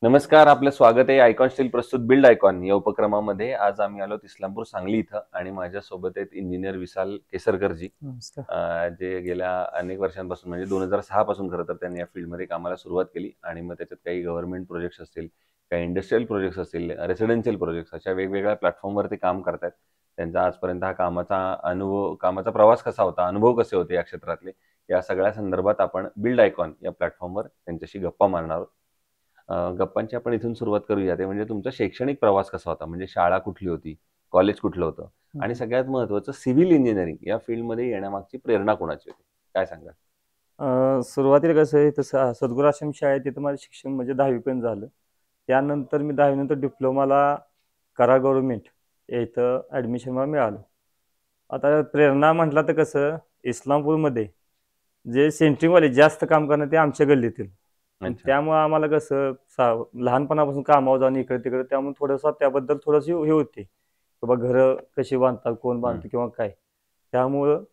नमस्कार, आपलं स्वागत आहे आयकॉन स्टील प्रस्तुत बिल्ड आयकॉन या उपक्रमामध्ये. आज आम्ही आलो इस्लामपूर सांगली इथं आणि माझ्यासोबत आहेत इंजिनियर विशाल केसरकरजी. नमस्कार. जे गेल्या अनेक वर्षांपासून म्हणजे 2006 पासून खरं तर त्यांनी या फील्डमध्ये कामाला सुरुवात केली आणि मग त्याच्यात काही गव्हर्नमेंट प्रोजेक्ट्स असतील, काही इंडस्ट्रियल प्रोजेक्ट्स असतील, रेसिडेन्शियल प्रोजेक्ट्स अशा वेगवेगळ्या प्लॅटफॉर्मवर ते काम करतायत. त्यांचा आजपर्यंत हा कामाचा प्रवास कसा होता, अनुभव कसे होते या क्षेत्रातले, या सगळ्या संदर्भात आपण बिल्ड आयकॉन या प्लॅटफॉर्मवर त्यांच्याशी गप्पा मारणार आहोत. गप्पांची आपण इथून सुरुवात करूया. ते म्हणजे तुमचा शैक्षणिक प्रवास कसा होता? म्हणजे शाळा कुठली होती? कॉलेज कुठलं होतं? आणि सगळ्यात महत्त्वाचं सिव्हिल इंजिनिअरिंग या फील्डमध्ये येण्यामागची प्रेरणा कोणाची होती? काय सांगाल? सुरुवातीला कसं आहे तसं सद्गुरू आश्रम शाळेत तिथं माझं शिक्षण म्हणजे 10वी पर्यंत झालं. त्यानंतर मी 10वी नंतर डिप्लोमाला कराड गव्हर्नमेंट इथं ॲडमिशन मला मिळालं. आता प्रेरणा म्हटलं तर कसं इस्लामपूरमध्ये जे सेंट्रिंगवाले जास्त काम करणं ते आमच्या गल्लीतील. अच्छा. त्यामुळं आम्हाला कसं लहानपणापासून कामावर जाणं इकडे-तिकडे त्यामुळे थोडंसं त्याबद्दल थोडंसं हे होते. बाबा घरं कशी बांधतात, कोण हं. बांधतं किंवा काय. त्यामुळं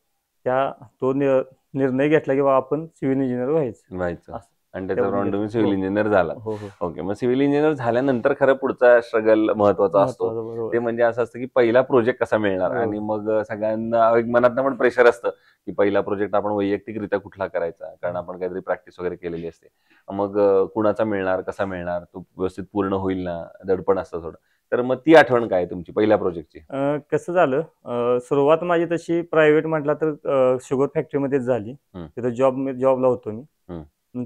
त्या तो निर्णय घेतला की बाबा आपण सिव्हिल इंजिनियर व्हायचं व्हायचं असं. आणि त्यावरून त्याच्याप्रमाणे तुम्ही घेतलं. सिव्हिल हो, इंजिनिअर झालात. हो, हो. ओके. मग सिव्हिल इंजिनिअर झाल्यानंतर खरं पुढचा स्ट्रगल महत्त्वाचा असतो. महत्वाचं बरोबर. ते म्हणजे असं असतं की पहिला प्रोजेक्ट कसा मिळणार आणि बरोबर. मग सगळ्यांना एक मनातनं पण प्रेशर असतं की पहिला प्रोजेक्ट आपण वैयक्तिकरित्या कुठला करायचा? कारण आपण काहीतरी प्रॅक्टिस वगैरे केलेली असते. मग कुणाचा मिळणार? कसा मिळणार? तो व्यवस्थित पूर्ण होईल ना? दडपण असतं थोडं. तर मग ती आठवण काय आहे तुमची पहिल्या प्रोजेक्टची? कसं झालं सुरुवात माझी तशी प्रायव्हेट म्हटलं तर शुगर फॅक्टरीमध्येच झाली. हं, तिथं जॉबला होतो मी. हं.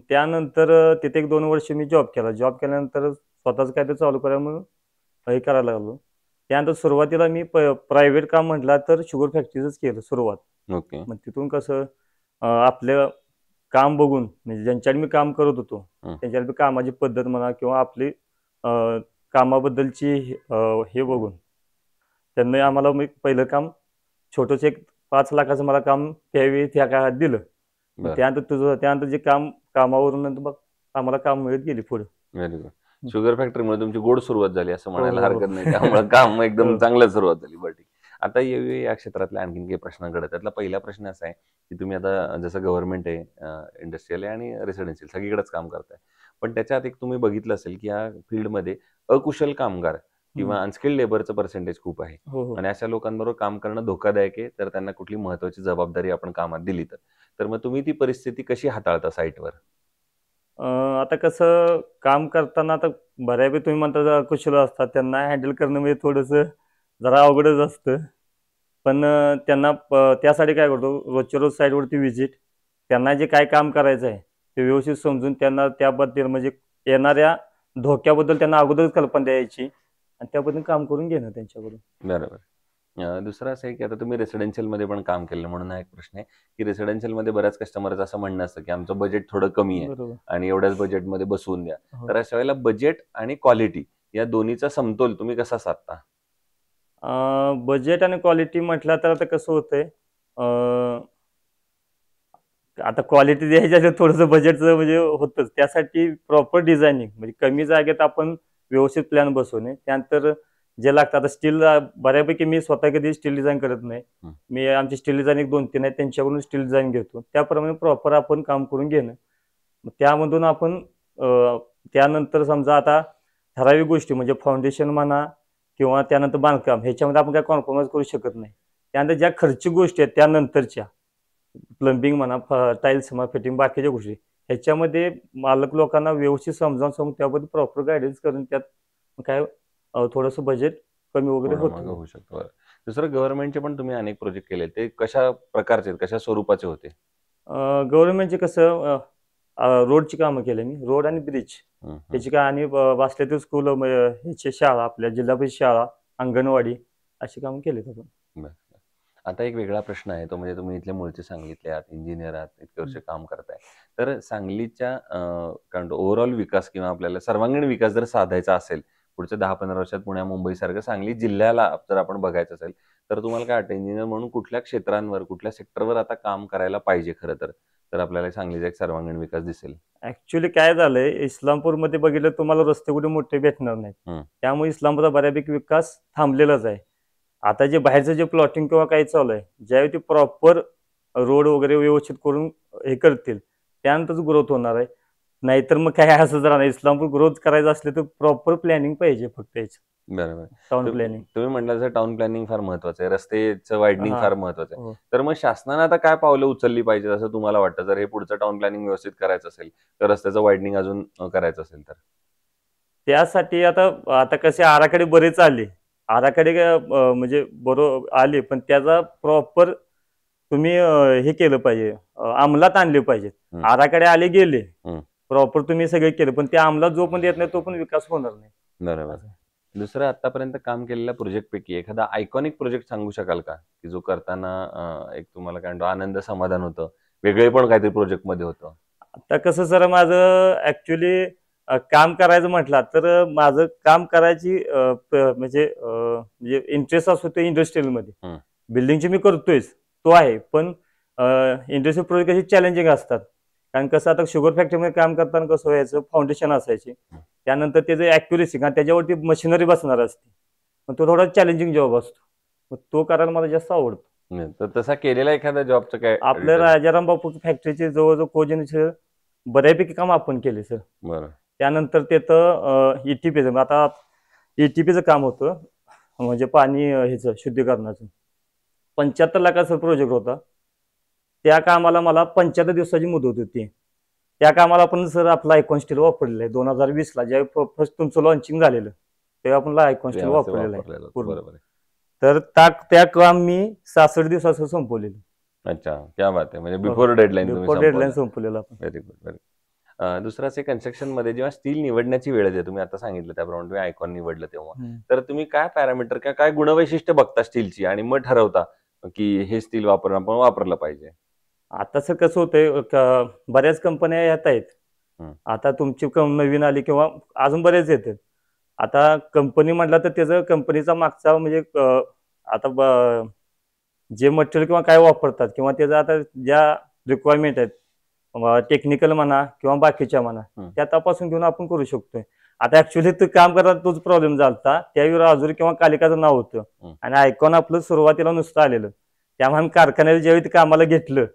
त्यानंतर तिथे 1-2 वर्ष मी जॉब केला. जॉब केल्यानंतर स्वतःच काहीतरी चालू करावं म्हणून हे करायला लागलो. त्यानंतर सुरुवातीला मी प्रायव्हेट काम म्हटलं तर शुगर फॅक्टरीचंच केलं सुरुवात. ओके. मग तिथून कसं आपलं काम बघून म्हणजे ज्यांच्याकडे मी काम करत होतो, हं. त्यांच्याकडे कामाची पद्धत म्हणा किंवा आपली अ, कामाबद्दलची हे बघून त्यांनी आम्हाला मी पहिलं काम छोटंसं एक 5,00,000चं मला काम त्यावेळी त्या काळात दिलं. मग बरं. त्यानंतर जे कामावरून नंतर मग आम्हाला काम मिळत गेली पुढे. Very good. हं. शुगर फॅक्टरीमुळे तुमची गोड सुरुवात झाली असं हो, म्हणायला हो, हरकत नाही. हो. त्यामुळे काम एकदम हो. चांगलं सुरुवात झाली. बरं ठीक. आता येऊया या क्षेत्रातल्या आणखीन काही प्रश्नांकडे. त्यातला पहिला प्रश्न असा आहे, की तुम्ही आता जसं गव्हर्नमेंट आहे, इंडस्ट्रियल आहे आणि रेसिडेन्शियल सगळीकडेच काम करताय. पण त्याच्यात एक तुम्ही बघितलं असेल, की या फील्डमध्ये अकुशल कामगार हं. किंवा अनस्किल्ड लेबरचं पर्सेंटेज खूप आहे हो, हो. आणि अशा लोकांबरोबर काम करणं धोकादायक आहे. तर त्यांना कुठली महत्त्वाची जबाबदारी आपण कामात दिली तर. तर मग तुम्ही ती परिस्थिती कशी हाताळता साइटवर? आता कसं काम करताना आता बऱ्यापैकी तुम्ही म्हणता कुशल असतात त्यांना हँडल करणं म्हणजे थोडंसं जरा अवघडच असतं. पण त्यांना त्यासाठी काय करतो रोजच्या रोज साईटवरती व्हिजिट त्यांना जे काय काम करायचं आहे ते व्यवस्थित समजून त्यांना त्याबद्दल म्हणजे येणाऱ्या धोक्याबद्दल त्यांना अगोदरच कल्पना द्यायची आणि त्याबद्दल काम करून घेणं त्यांच्याकडून. बरोबर. दुसरं असं आहे, की आता तुम्ही रेसिडेन्शियलमध्ये पण काम केलं म्हणून हा एक प्रश्न आहे, की रेसिडेन्शियलमध्ये बऱ्याच कस्टमरचं असं म्हणणं असतं, की आमचं बजेट थोडं कमी आहे बरोबर. आणि एवढ्याच बजेटमध्ये बसवून द्या. हो. तर अशा वेळेला बजेट आणि क्वालिटी या दोन्हीचा समतोल तुम्ही कसा साधता? बजेट आणि क्वालिटी म्हटलं तर आता कसं होतंय आता क्वालिटी द्यायची असेल थोडंसं बजेटचं म्हणजे होतंच. त्यासाठी प्रॉपर डिझायनिंग म्हणजे कमी जागेत आपण व्यवस्थित प्लॅन बसवणे. त्यानंतर जे लागतं आता स्टील बऱ्यापैकी मी स्वतः कधी स्टील डिझाइन करत नाही. हं. मी आमचे स्टील डिझाइन एक 2-3 आहेत त्यांच्याकडून स्टील डिझाइन घेतो. त्याप्रमाणे प्रॉपर आपण काम करून घेणं. मग त्यामधून आपण त्यानंतर समजा आता ठराविक गोष्टी म्हणजे फाउंडेशन म्हणा किंवा त्यानंतर बांधकाम ह्याच्यामध्ये आपण काही कॉम्प्रोमाईज करू शकत नाही. त्यानंतर ज्या खर्चिक गोष्टी आहेत त्यानंतरच्या प्लंबिंग म्हणा, टाईल्स म्हणा, फिटिंग बाकीच्या गोष्टी. ह्याच्यामध्ये मालक लोकांना व्यवस्थित समजावून सांगून त्याबद्दल प्रॉपर गाईडन्स करून त्यात काय थोडंसं बजेट कमी वगैरे पुढं मागं होतं. होऊ शकतं. बरं. दुसरं गव्हर्नमेंटचे पण तुम्ही अनेक प्रोजेक्ट केले. ते कशा प्रकारचे, कशा स्वरूपाचे होते? गव्हर्नमेंटचे कसं रोडची कामं केली मी. रोड आणि ब्रिज हं, हं. ह्याची काय आणि वासलेतील स्कूल ह्याची शाळा आपल्या जिल्हा परिषद शाळा, अंगणवाडी अशी कामं केलीत आपण. बरं. आता एक वेगळा प्रश्न आहे, तो म्हणजे तुम्ही इथले मूळचे सांगलीतले आहात, इंजिनिअर आहात, इतके वर्ष हं. काम करताय. तर सांगलीच्या काय म्हणतो ओव्हरऑल विकास किंवा आपल्याला सर्वांगीण विकास जर साधायचा असेल, पुढच्या 10-15 वर्षात पुण्या मुंबईसारखं सांगली जिल्ह्याला जर आपण बघायचं असेल, तर तुम्हाला काय वाटतं इंजिनिअर म्हणून कुठल्या क्षेत्रांवर, कुठल्या सेक्टरवर आता काम करायला पाहिजे खरं तर? तर आपल्याला सांगलीचा एक सर्वांगीण विकास दिसेल. ॲक्चुअली काय झालंय, इस्लामपूरमध्ये बघितलं तुम्हाला रस्ते कुठे मोठे भेटणार नाहीत. हं. त्यामुळे इस्लामपूरचा बऱ्यापैकी विकास थांबलेलाच आहे. आता जे बाहेरचं जे प्लॉटिंग किंवा काही चालू आहे, ज्यावेळी ते प्रॉपर रोड वगैरे व्यवस्थित करून हे करतील, त्यानंतरच ग्रोथ होणार आहे. नाहीतर मग काय असंच राहणार. इस्लामपूर ग्रोथ करायचं असले तर प्रॉपर प्लॅनिंग पाहिजे फक्त याचं, बरोबर. Town planning. तुम्ही म्हटलं जसं टाउन प्लॅनिंग फार महत्वाचं आहे, रस्त्याचं वायडनिंग हा. फार महत्वाचं आहे. हो. तर मग शासनानं आता काय पावलं उचलली पाहिजे असं तुम्हाला वाटतं, जर हे पुढचं टाउन प्लॅनिंग व्यवस्थित करायचं असेल, तर रस्त्याचं वायडनिंग अजून करायचं असेल तर? त्यासाठी आता आता कसे आराखडे बरेच आले. आराखडे म्हणजे बरोबर आले, पण त्याचा प्रॉपर तुम्ही हे केलं पाहिजे, अंमलात आणले पाहिजेत. आराखडे आले गेले, प्रॉपर तुम्ही सगळे केले, पण त्या अंमलात जो पण येत नाही तो पण विकास होणार नाही. बरोबर. दुसरं आतापर्यंत काम केलेल्या प्रोजेक्ट पैकी एखादा आयकॉनिक प्रोजेक्ट सांगू शकाल का, की जो करताना एक तुम्हाला काय म्हणतो आनंद समाधान होतं, वेगळे पण काहीतरी प्रोजेक्ट मध्ये होतं? आता कसं सर, माझं ऍक्च्युली काम करायचं म्हटलं तर माझं काम करायची म्हणजे इंटरेस्ट असतो ते इंडस्ट्रीयलमध्ये. बिल्डिंगची मी करतोयच, तो आहे, पण इंडस्ट्रियल प्रोजेक्ट कसे चॅलेंजिंग असतात. कारण कसं आता शुगर फॅक्टरीमध्ये काम करताना कसं व्हायचं, फाउंडेशन असायचे, त्यानंतर त्याचं ॲक्युरेसी, कारण त्याच्यावरती मशिनरी बसणार असते, पण तो थोडा चॅलेंजिंग जॉब असतो, मग तो करायला मला जास्त आवडतो. तर तसा केलेला एखाद्या जॉबचं काय? आपल्या राजाराम बापू फॅक्टरीचे जवळजवळ कोजनचे बऱ्यापैकी काम आपण केले सर. बरं. त्यानंतर तिथं ETPचं, आता ETPचं काम होतं, म्हणजे पाणी ह्याचं शुद्धीकरणाचं. 75 लाखाचा प्रोजेक्ट होता. त्या कामाला मला 75 दिवसाची मुदत होती. त्या कामाला आपण सर आपला आयकॉन स्टील वापरलेलं आहे. 2020ला ज्यावेळी फर्स्ट तुमचं लॉन्चिंग झालेलं, तेव्हा आपण आयकॉन स्टील वापरलेलं आहे पूर्ण. बरोबर आहे. तर त्या काम मी 66 दिवसाचं संपवलेलं. अच्छा, क्या बात आहे. म्हणजे बिफोर डेडलाईन बिफोर डेडलाईन संपवलेलं आपण. Very good, very good. दुसरं असे कन्स्ट्रक्शन मध्ये जेव्हा स्टील निवडण्याची वेळ येते, तुम्ही आता सांगितलं त्याप्रमाणे तुम्ही आयकॉन निवडलं तेव्हा, तर तुम्ही काय पॅरामीटर किंवा काय गुणवैशिष्ट्य बघता स्टीलची आणि मग ठरवता की हे स्टील आपण वापरलं पाहिजे? आता सर कसं होतंय, बऱ्याच कंपन्या येत आहेत. आता तुमची नवीन आली किंवा अजून बरेच येतात. आता कंपनी म्हटलं तर त्याचं कंपनीचा मागचा म्हणजे आता जे मटेरियल किंवा काय वापरतात किंवा त्याचं आता ज्या रिक्वायरमेंट आहेत, टेक्निकल म्हणा किंवा बाकीच्या म्हणा, त्या तपासून घेऊन आपण करू शकतोय. आता ऍक्च्युली ते काम करताना तोच प्रॉब्लेम झाला. त्यावेळी राजुरी किंवा कालिकाचं नाव होतं आणि आयकॉन आपलं सुरुवातीला नुसतं आलेलं. त्यामुळे आम्ही कारखान्यात ज्यावेळी ते कामाला घेतलं,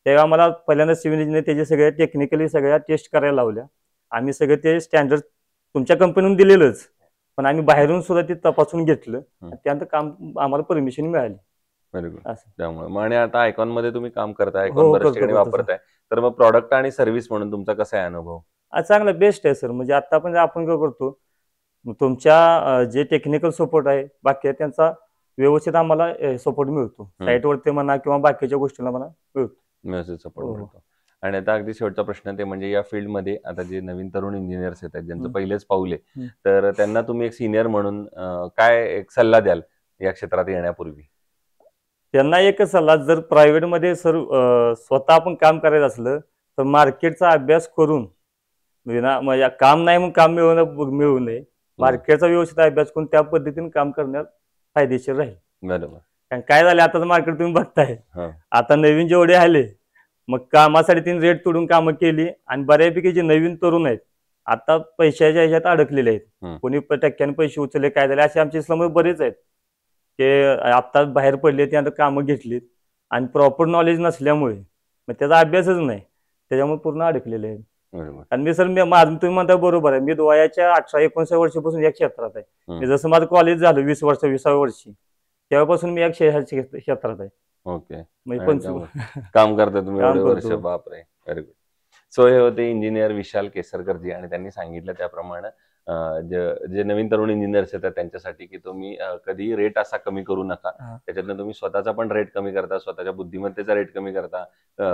तेव्हा आम्हाला पहिल्यांदा सिव्हिल इंजिनियर त्याचे सगळे टेक्निकली सगळ्या टेस्ट करायला लावल्या. आम्ही सगळे ते स्टँडर्ड तुमच्या कंपनीतून दिलेलंच, पण आम्ही बाहेरून सुद्धा ते तपासून घेतलं. त्यानंतर काम आम्हाला परमिशन मिळाली. Very good. त्यामुळे आणि आता आयकॉन मध्ये तुम्ही काम करताय, आयकॉन बऱ्याच ठिकाणी वापरताय, तर मग प्रॉडक्ट आणि सर्व्हिस म्हणून तुमचा कसा आहे अनुभव? चांगला, बेस्ट आहे सर. म्हणजे आता पण आपण काय करतो, तुमच्या जे टेक्निकल सपोर्ट आहे बाकी त्यांचा व्यवस्थित आम्हाला सपोर्ट मिळतो. साईटवरती म्हणा किंवा बाकीच्या गोष्टीला म्हणा मिळतो, व्यवस्थित सपोर्ट मिळतो. आणि आता अगदी शेवटचा प्रश्न ते म्हणजे या फील्डमध्ये आता जे नवीन तरुण इंजिनियर्स आहेत ज्यांचं पहिलेच पाऊल आहे, तर त्यांना तुम्ही एक सिनियर म्हणून काय एक सल्ला द्याल या क्षेत्रात येण्यापूर्वी? त्यांना एकच सल्ला, जर प्रायव्हेटमध्ये सर स्वतः आपण काम करायचं असलं तर मार्केटचा अभ्यास करून, म्हणजे काम नाही म्हणून काम मिळू नये, मार्केटचा व्यवस्थित अभ्यास करून त्या पद्धतीने काम करण्यात फायदेशीर राहील. बरोबर. कारण काय झालं, आताच मार्केट तुम्ही बघताय, आता नवीन जेवढे आले, मग कामासाठी तीन रेट तोडून कामं केली आणि बऱ्यापैकी जे नवीन तरुण आहेत आता पैशाच्या ह्याच्यात अडकलेले आहेत. कोणी टक्क्याने पैसे उचलले, काय झाले, असे आमच्या इस्लाममध्ये बरेच आहेत ते आता बाहेर पडले, त्यानंतर कामं घेतलीत आणि प्रॉपर नॉलेज नसल्यामुळे मग त्याचा अभ्यासच नाही, त्याच्यामुळे पूर्ण अडकलेले आहेत. आणि मी सर तुम्ही म्हणता बरोबर आहे, मी वयाच्या 18-19 वर्षापासून या क्षेत्रात आहे. जसं माझं कॉलेज झालं 20व्या वर्षी, तेव्हापासून मी या क्षेत्रात आहे. ओके. म्हणजे काम करता तुम्ही एवढे वर्ष? बापरे, व्हेरी गुड. सो हे होते इंजिनियर विशाल केसरकरजी आणि त्यांनी सांगितलं त्याप्रमाणे जे नवीन तरुण इंजिनियर्स येतात त्यांच्यासाठी की तुम्ही कधी रेट असा कमी करू नका. त्याच्यातनं तुम्ही स्वतःचा पण रेट कमी करता, स्वतःच्या बुद्धिमत्तेचा रेट कमी करता,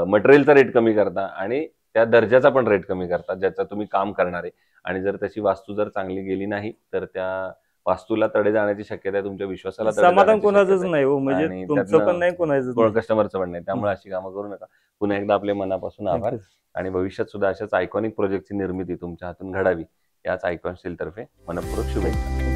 मटेरियलचा रेट कमी करता आणि त्या दर्जाचा पण रेट कमी करता ज्याचा तुम्ही काम करणार आहे. आणि जर त्याची वास्तू जर चांगली गेली नाही तर त्या वास्तूला तडे जाण्याची शक्यता आहे, तुमच्या विश्वासाला समाधान कोणाचंच नाही हो, म्हणजे तुमचं पण नाही, कोणाचं कस्टमरचं पण नाही. त्यामुळे अशी कामं करू नका. पुन्हा एकदा आपले मनापासून आभार आणि भविष्यात सुद्धा अशाच आयकॉनिक प्रोजेक्टची निर्मिती तुमच्या हातून घडावी याच आयकॉन स्टील तर्फे मनपूर्वक शुभेच्छा.